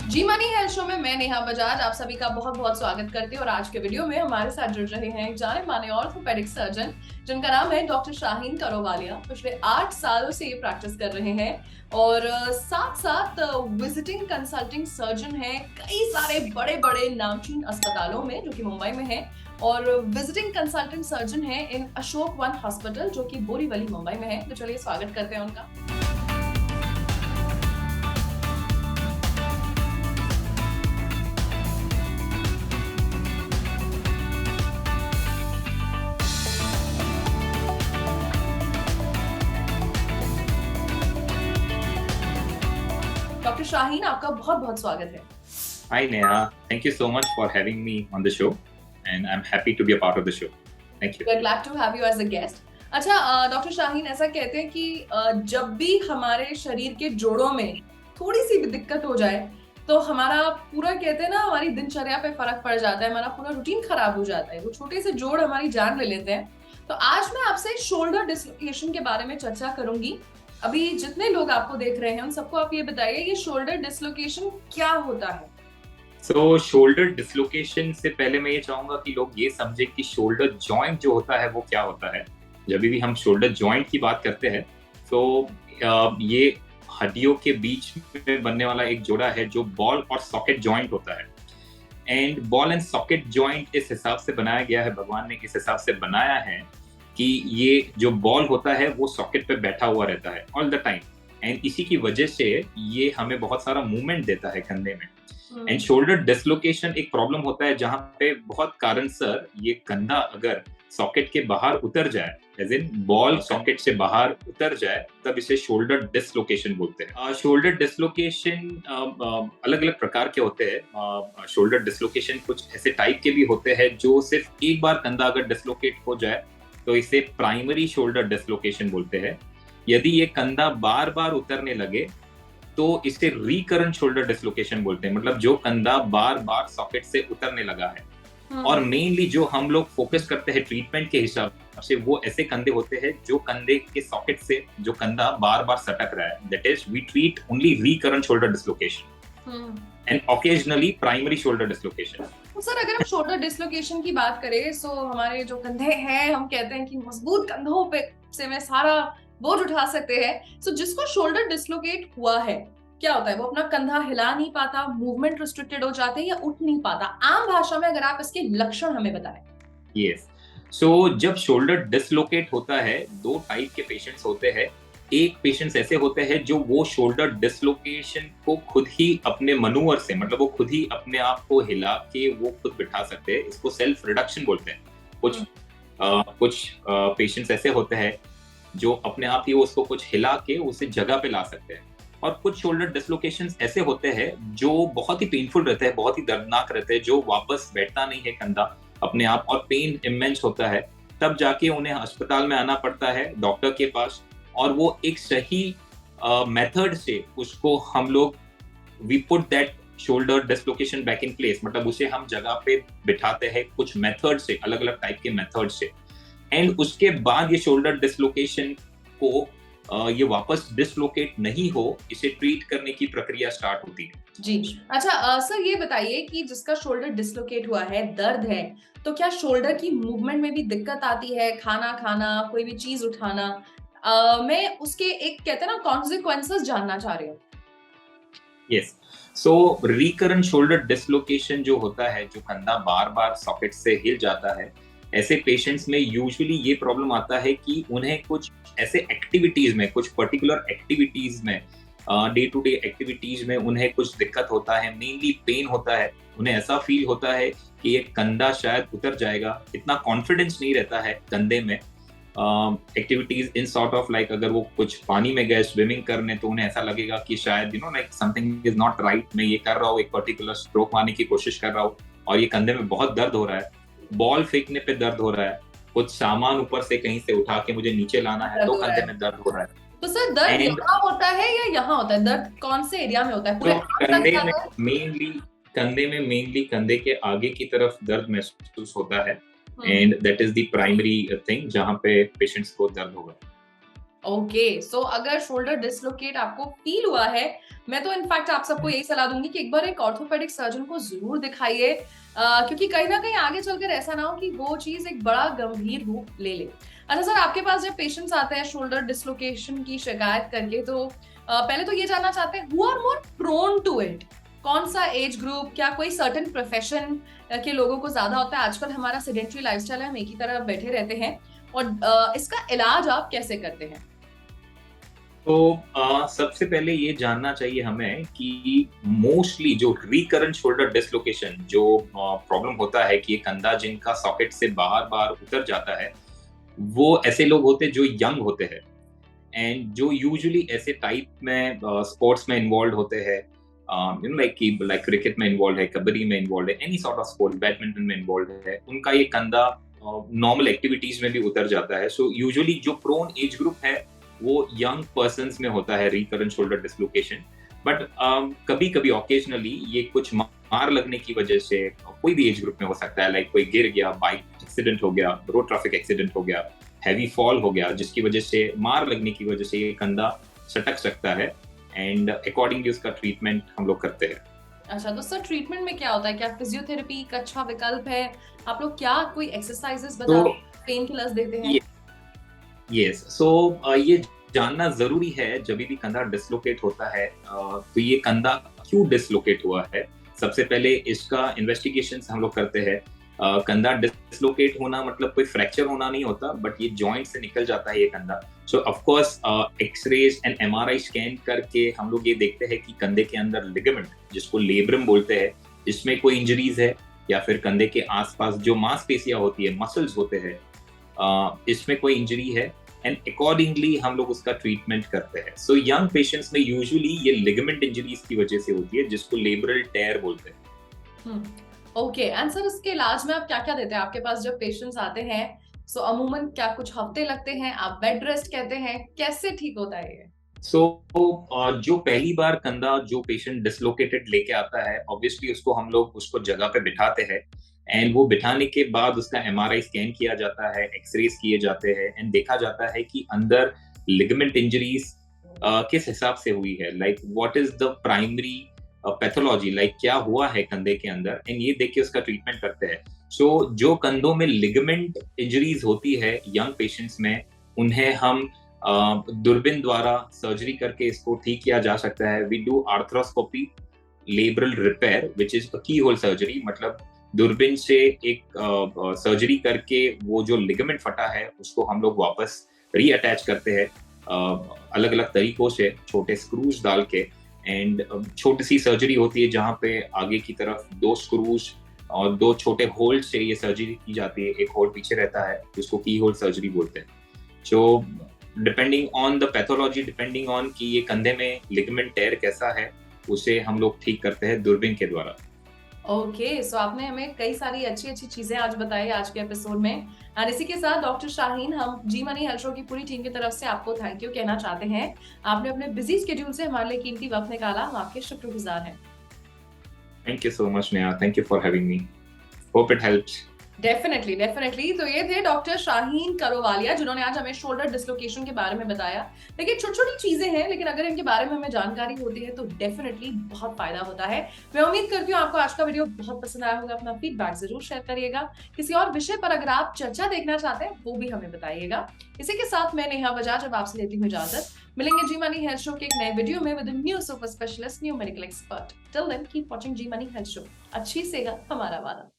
जी Money Health show में मैं नेहा बजाज आप सभी का बहुत बहुत स्वागत करती हूँ। और आज के वीडियो में हमारे साथ जुड़ रहे हैं एक जाने माने ऑर्थोपेडिक सर्जन जिनका नाम है डॉक्टर शाहीन करोवालिया। पिछले 8 सालों से ये प्रैक्टिस कर रहे हैं और साथ साथ विजिटिंग कंसल्टिंग सर्जन है कई सारे बड़े बड़े नामचीन अस्पतालों में जो कि मुंबई में है। और विजिटिंग कंसल्टेंट सर्जन है इन अशोक वन हॉस्पिटल जो कि बोरीवली मुंबई में है। तो चलिए स्वागत करते हैं उनका। डॉक्टर शाहीन आपका बहुत बहुत स्वागत है। Hi Neha, thank you so much for having me on the show and I'm happy to be a part of the show. Thank you. We're glad to have you as a guest. अच्छा doctor Shaheen ऐसा कहते हैं कि जब भी हमारे शरीर के जोड़ों में थोड़ी सी भी दिक्कत हो जाए तो हमारा पूरा कहते हैं ना हमारी दिनचर्या पे फर्क पड़ जाता है, हमारा पूरा रूटीन खराब हो जाता है। वो छोटे से जोड़ हमारी जान ले लेते हैं। तो आज मैं आपसे शोल्डर डिसलोकेशन के बारे में चर्चा करूंगी। अभी जितने लोग आपको देख रहे हैं उन सबको आप ये बताइए ये शोल्डर डिसलोकेशन क्या होता है। शोल्डर डिसलोकेशन से पहले मैं ये चाहूंगा कि लोग ये समझे कि शोल्डर जॉइंट जो होता है वो क्या होता है। जब भी हम शोल्डर जॉइंट की बात करते हैं तो ये हड्डियों के बीच में बनने वाला एक जोड़ा है जो बॉल और सॉकेट जॉइंट होता है। And ball and socket joint इस हिसाब से बनाया गया है, भगवान ने इस हिसाब से बनाया है कि ये जो बॉल होता है वो सॉकेट पे बैठा हुआ रहता है ऑल द टाइम। एंड इसी की वजह से ये हमें बहुत सारा मूवमेंट देता है कंधे में। एंड शोल्डर डिसलोकेशन एक प्रॉब्लम होता है जहां पे बहुत कारण सर ये कंधा अगर सॉकेट के बाहर उतर जाए, एज इन बॉल सॉकेट से बाहर उतर जाए, तब इसे शोल्डर डिसलोकेशन बोलते हैं। शोल्डर डिसलोकेशन अलग अलग प्रकार के होते हैं। शोल्डर डिसलोकेशन कुछ ऐसे टाइप के भी होते हैं जो सिर्फ एक बार कंधा अगर डिसलोकेट हो जाए तो इसे प्राइमरी शोल्डर डिसलोकेशन बोलते हैं। यदि ये कंधा बार बार उतरने लगे तो इसे रिकरेंट शोल्डर डिसलोकेशन बोलते हैं, मतलब जो कंधा बार बार सॉकेट से उतरने लगा है। और मेनली जो हम लोग फोकस करते हैं ट्रीटमेंट के हिसाब से वो ऐसे कंधे होते हैं जो कंधे के सॉकेट से जो कंधा बार बार सटक रहा है, that is we treat only recurrent shoulder dislocation and occasionally primary shoulder dislocation. तो सर अगर हम शोल्डर डिसलोकेशन की बात करें तो हमारे जो कंधे हैं हम कहते हैं कि मजबूत कंधों पे से मैं सारा बोझ उठा सकते हैं। सो जिसको शोल्डर डिसलोकेट हुआ है क्या होता है, वो अपना कंधा हिला नहीं पाता, मूवमेंट रिस्ट्रिक्टेड हो जाते हैं या उठ नहीं पाता। आम भाषा में अगर आप इसके लक्षण हमें बताएं। यस, सो जब शोल्डर डिसलोकेट होता है दो टाइप के पेशेंट्स होते हैं। एक पेशेंट्स ऐसे होते हैं जो वो शोल्डर डिसलोकेशन को खुद ही अपने मनूवर से, मतलब वो खुद ही अपने आप को हिला के वो खुद बिठा सकते हैं। इसको सेल्फ रिडक्शन बोलते हैं। कुछ पेशेंट्स ऐसे होते हैं जो अपने आप ही उसको कुछ हिला के उसे जगह पे ला सकते हैं। और कुछ शोल्डर डिसलोकेशंस ऐसे होते हैं जो बहुत ही पेनफुल रहते हैं, बहुत ही दर्दनाक रहते हैं, जो वापस बैठता नहीं है कंधा अपने आप और पेन इमेंस होता है। तब जाके उन्हें अस्पताल में आना पड़ता है डॉक्टर के पास और वो एक सही मेथड से उसको हम लोग we put that shoulder dislocation back in place, मतलब उसे हम जगह पे बिठाते हैं कुछ मेथड से, अलग अलग टाइप के मेथड से। एंड उसके बाद ये शोल्डर डिसलोकेशन को ये वापस डिसलोकेट नहीं हो, इसे ट्रीट करने की प्रक्रिया स्टार्ट होती है। जी अच्छा सर ये बताइए कि जिसका शोल्डर डिसलोकेट हुआ है, दर्द है, तो क्या शोल्डर की मूवमेंट में भी दिक्कत आती है, खाना खाना, कोई भी चीज उठाना। मैं उसके एक कहते हैं ना कॉन्सिक्वेंसेस जानना चाह रही हूँ। यस, सो रिकरेंट शोल्डर डिसलोकेशन जो होता है, जो कंधा बार बार सॉकेट से हिल जाता है, ऐसे पेशेंट्स में यूजुअली ये प्रॉब्लम आता है कि उन्हें कुछ ऐसे एक्टिविटीज में, कुछ पर्टिकुलर एक्टिविटीज में, डे टू डे एक्टिविटीज में उन्हें कुछ दिक्कत होता है, मेनली पेन होता है। उन्हें ऐसा फील होता है कि ये कंधा शायद उतर जाएगा, इतना कॉन्फिडेंस नहीं रहता है कंधे में। Activities in sort of like अगर वो कुछ पानी में गए स्विमिंग करने तो उन्हें ऐसा लगेगा कि शायद like something is not right, मैं ये कर रहा हूँ, एक पर्टिकुलर स्ट्रोक मारने की कोशिश कर रहा हूँ और ये कंधे में बहुत दर्द हो रहा है, बॉल फेंकने पे दर्द हो रहा है, कुछ सामान ऊपर से कहीं से उठा के मुझे नीचे लाना है तो कंधे में दर्द हो रहा है। तो सर दर्द यहाँ होता है या यहाँ होता है, दर्द कौन से एरिया में होता है? पूरे कंधे में मेनली कंधे के आगे की तरफ दर्द महसूस होता है and that is the primary thing जहाँ पे पेशेंट्स को दर्द होगा। ओके, सो अगर शोल्डर डिसलोकेट आपको फील हुआ है, मैं तो इनफैक्ट आप सबको यही सलाह दूंगी कि एक बार एक ऑर्थोपेडिक सर्जन को जरूर दिखाइए, क्योंकि कहीं ना कहीं आगे चलकर ऐसा ना हो कि वो चीज एक बड़ा गंभीर रूप ले ले। अच्छा सर, आपके पास जब पेशेंट्स आते हैं शोल्डर डिसलोकेशन की शिकायत करके, तो पहले तो ये जानना चाहते हैं who are more prone to it. कौन सा एज ग्रुप, क्या कोई सर्टेन प्रोफेशन के लोगों को ज्यादा होता है? आजकल हमारा सेडेंटरी लाइफस्टाइल है, हम एक ही तरह बैठे रहते हैं, और इसका इलाज आप कैसे करते हैं? तो सबसे पहले ये जानना चाहिए हमें कि मोस्टली जो रिकरेंट शोल्डर डिसलोकेशन जो प्रॉब्लम होता है कि ये कंधा जिनका सॉकेट से बाहर बाहर उतर जाता है, वो ऐसे लोग होते हैं जो यंग होते हैं एंड जो यूजुअली ऐसे टाइप में स्पोर्ट्स में इन्वॉल्व होते हैं, लाइक क्रिकेट में इन्वॉल्व है, कबड्डी में इन्वॉल्व है, any sort of sport, badminton में इन्वॉल्व है, उनका ये कंधा नॉर्मल एक्टिविटीज में भी उतर जाता है। सो यूजुअली जो प्रोन एज ग्रुप है वो यंग पर्सन्स में होता है रिकरेंट शोल्डर डिसलोकेशन। बट कभी कभी ऑकेजनली ये कुछ मार लगने की वजह से कोई भी एज ग्रुप में हो सकता है, लाइक कोई गिर गया, बाइक एक्सीडेंट हो गया, रोड ट्रैफिक एक्सीडेंट हो गया, हैवी फॉल हो गया, जिसकी वजह से मार लगने की वजह से ये कंधा सटक सकता है एंड अकॉर्डिंगली उसका ट्रीटमेंट हम लोग करते हैं। अच्छा, तो सर ट्रीटमेंट में क्या होता है? क्या फिजियोथेरेपी एक अच्छा विकल्प है? आप लोग क्या कोई एक्सरसाइजेस तो बताते हैं, पेन किलर्स देते हैं? यस, सो ये जानना जरूरी है जब भी कंधा डिसलोकेट होता है, तो ये कंधा क्यों डिसलोकेट हुआ है। सबसे पहले इसका इन्वेस्टिगेशन हम लोग करते हैं। कंधा डिसलोकेट होना मतलब कोई फ्रैक्चर होना नहीं होता, बट ये जॉइंट से निकल जाता है ये कंधा। So of course x-rays and MRI scan करके हम लोग ये देखते हैं कि कंधे के अंदर लिगामेंट, जिसको लेब्रम बोलते हैं, इसमें कोई इंजरीज है या फिर कंधे के आसपास जो मांसपेशियां होती है, मसल्स होते हैं, इसमें कोई इंजरी है, एंड अकॉर्डिंगली हम लोग उसका ट्रीटमेंट करते हैं। सो यंग पेशेंट्स में यूजुअली ये लिगामेंट इंजरीज की वजह से होती है, जिसको लेब्रल टेयर बोलते हैं। ओके, एंड सर इसके इलाज में आप क्या-क्या देते हैं? आपके पास जब पेशेंट्स आते हैं, सो अमूमन क्या कुछ हफ्ते लगते हैं? आप बेड रेस्ट कहते हैं? कैसे ठीक होता है ये? सो जो पहली बार कंधा जो पेशेंट डिसलोकेटेड लेके आता है, ऑब्वियसली उसको हम लोग उसको जगह पे बिठाते हैं एंड वो बिठाने के बाद उसका एमआरआई स्कैन किया जाता है, एक्सरेज किए जाते हैं एंड देखा जाता है कि अंदर लिगामेंट इंजरीज किस हिसाब से हुई है, like what is the primary pathology, like क्या हुआ है कंधे के अंदर, एंड ये देख के उसका ट्रीटमेंट करते हैं। सो जो कंधों में लिगामेंट इंजरीज होती है यंग पेशेंट्स में, उन्हें हम दूरबीन द्वारा सर्जरी करके इसको ठीक किया जा सकता है। We do arthroscopy labral repair which is keyhole surgery, मतलब दूरबीन से एक सर्जरी करके वो जो लिगामेंट फटा है उसको हम लोग वापस रीअटैच करते हैं अलग अलग तरीकों से, छोटे स्क्रूज डाल के। एंड छोटी सी सर्जरी होती है जहाँ पे आगे की तरफ 2 स्क्रूज और 2 छोटे होल से ये सर्जरी की जाती है, एक होल पीछे रहता है, जिसको की होल सर्जरी बोलते हैं। So depending on the pathology, depending on कि ये कंधे में लिगामेंट टेयर कैसा है, उसे हम लोग ठीक करते हैं दूरबीन के द्वारा। ओके, सो आपने हमें कई सारी अच्छी-अच्छी चीजें आज बताई आज के एपिसोड में, और इसी के साथ डॉक्टर शाहीन, हम जी मनी हेल्थ शो की पूरी टीम की तरफ से आपको थैंक यू कहना चाहते हैं। आपने अपने बिजी स्केड्यूल से हमारे लिए कीमती वक्त निकाला, हम आपके शुक्रगुजार हैं। Thank you so much, Neha. Thank you for having me. Hope it helps. Definitely definitely, तो ये थे डॉक्टर शाहीन करोवालिया, जिन्होंने आज हमें शोल्डर डिसलोकेशन के बारे में बताया। देखिए, छोटी छोटी चीजें हैं, लेकिन अगर इनके बारे में हमें जानकारी होती है तो डेफिनेटली बहुत फायदा होता है। मैं उम्मीद करती हूँ आपको आज का वीडियो बहुत पसंद आया होगा। अपना फीडबैक जरूर शेयर करिएगा। किसी और विषय पर अगर आप चर्चा देखना चाहते हैं वो भी हमें बताइएगा। इसी के साथ मैं नेहा बजाज अब आपसे लेती हूँ इजाजत। मिलेंगे जी मनी हेल्थ शो के एक नए वीडियो में with new super specialist, new medical expert. Till then keep watching Zee Money Health Show. अच्छी सेहत हमारा वादा।